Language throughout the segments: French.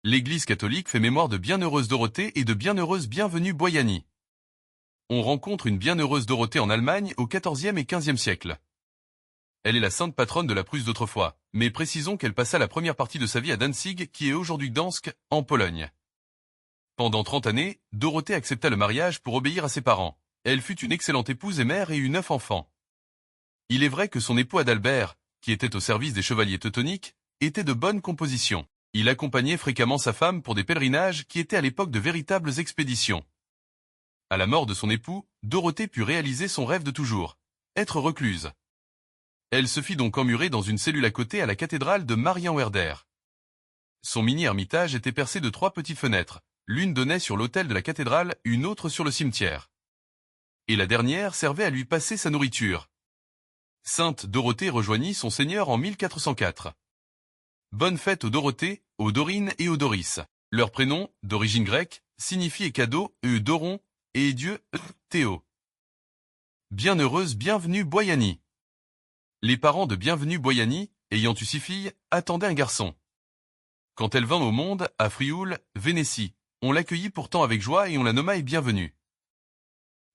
L'Église catholique fait mémoire de bienheureuse Dorothée et de bienheureuse Bienvenue Boiani. On rencontre une bienheureuse Dorothée en Allemagne au XIVe et XVe siècle. Elle est la sainte patronne de la Prusse d'autrefois, mais précisons qu'elle passa la première partie de sa vie à Danzig, qui est aujourd'hui Gdańsk, en Pologne. Pendant 30 années, Dorothée accepta le mariage pour obéir à ses parents. Elle fut une excellente épouse et mère et eut 9 enfants. Il est vrai que son époux Adalbert, qui était au service des chevaliers teutoniques, était de bonne composition. Il accompagnait fréquemment sa femme pour des pèlerinages qui étaient à l'époque de véritables expéditions. À la mort de son époux, Dorothée put réaliser son rêve de toujours, être recluse. Elle se fit donc emmurer dans une cellule à côté à la cathédrale de Marienwerder. Son mini-ermitage était percé de 3 petites fenêtres, l'une donnait sur l'autel de la cathédrale, une autre sur le cimetière. Et la dernière servait à lui passer sa nourriture. Sainte Dorothée rejoignit son Seigneur en 1404. Bonne fête aux Dorothée, aux Dorine et aux Doris. Leur prénom, d'origine grecque, signifie cadeau, Doron, et Dieu, Théo. Bienheureuse Bienvenue Boiani. Les parents de Bienvenue Boiani, ayant eu 6 filles, attendaient un garçon. Quand elle vint au monde, à Frioul, Vénétie, on l'accueillit pourtant avec joie et on la nomma Bienvenue.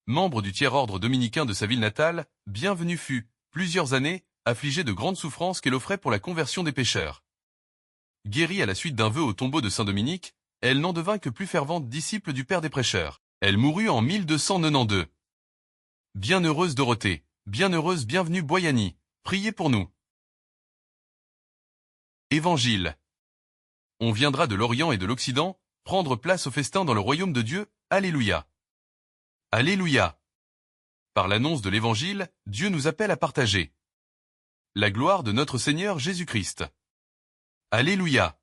Membre du tiers-ordre dominicain de sa ville natale, Bienvenue fut, plusieurs années, affligée de grandes souffrances qu'elle offrait pour la conversion des pécheurs. Guérie à la suite d'un vœu au tombeau de Saint-Dominique, elle n'en devint que plus fervente disciple du Père des prêcheurs. Elle mourut en 1292. Bienheureuse Dorothée, bienheureuse Bienvenue Boiani, priez pour nous. Évangile. On viendra de l'Orient et de l'Occident, prendre place au festin dans le royaume de Dieu, Alléluia. Alléluia. Par l'annonce de l'Évangile, Dieu nous appelle à partager la gloire de notre Seigneur Jésus-Christ. Alléluia.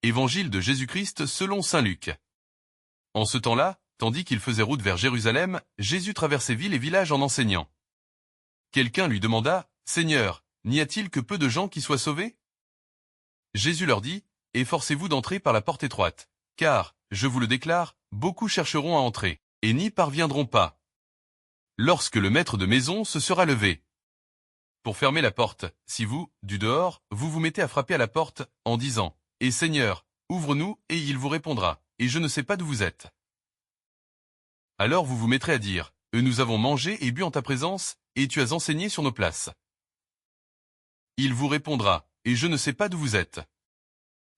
Évangile de Jésus-Christ selon saint Luc. En ce temps-là, tandis qu'il faisait route vers Jérusalem, Jésus traversait villes et villages en enseignant. Quelqu'un lui demanda, « Seigneur, n'y a-t-il que peu de gens qui soient sauvés ?» Jésus leur dit, « Efforcez-vous d'entrer par la porte étroite, car, je vous le déclare, beaucoup chercheront à entrer, et n'y parviendront pas. Lorsque le maître de maison se sera levé pour fermer la porte, si vous, du dehors, vous vous mettez à frapper à la porte, en disant, « Et Seigneur, ouvre-nous, et il vous répondra, et je ne sais pas d'où vous êtes. » Alors vous vous mettrez à dire, « Nous avons mangé et bu en ta présence, et tu as enseigné sur nos places. » Il vous répondra, « Et je ne sais pas d'où vous êtes.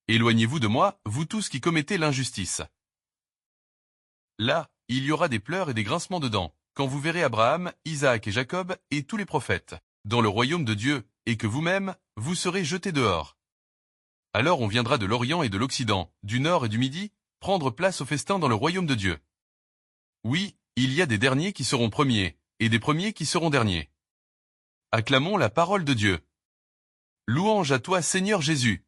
Éloignez-vous de moi, vous tous qui commettez l'injustice. » Là, il y aura des pleurs et des grincements de dents, quand vous verrez Abraham, Isaac et Jacob, et tous les prophètes, dans le royaume de Dieu, et que vous-même, vous serez jetés dehors. Alors on viendra de l'Orient et de l'Occident, du Nord et du Midi, prendre place au festin dans le royaume de Dieu. Oui, il y a des derniers qui seront premiers, et des premiers qui seront derniers. Acclamons la parole de Dieu. Louange à toi Seigneur Jésus.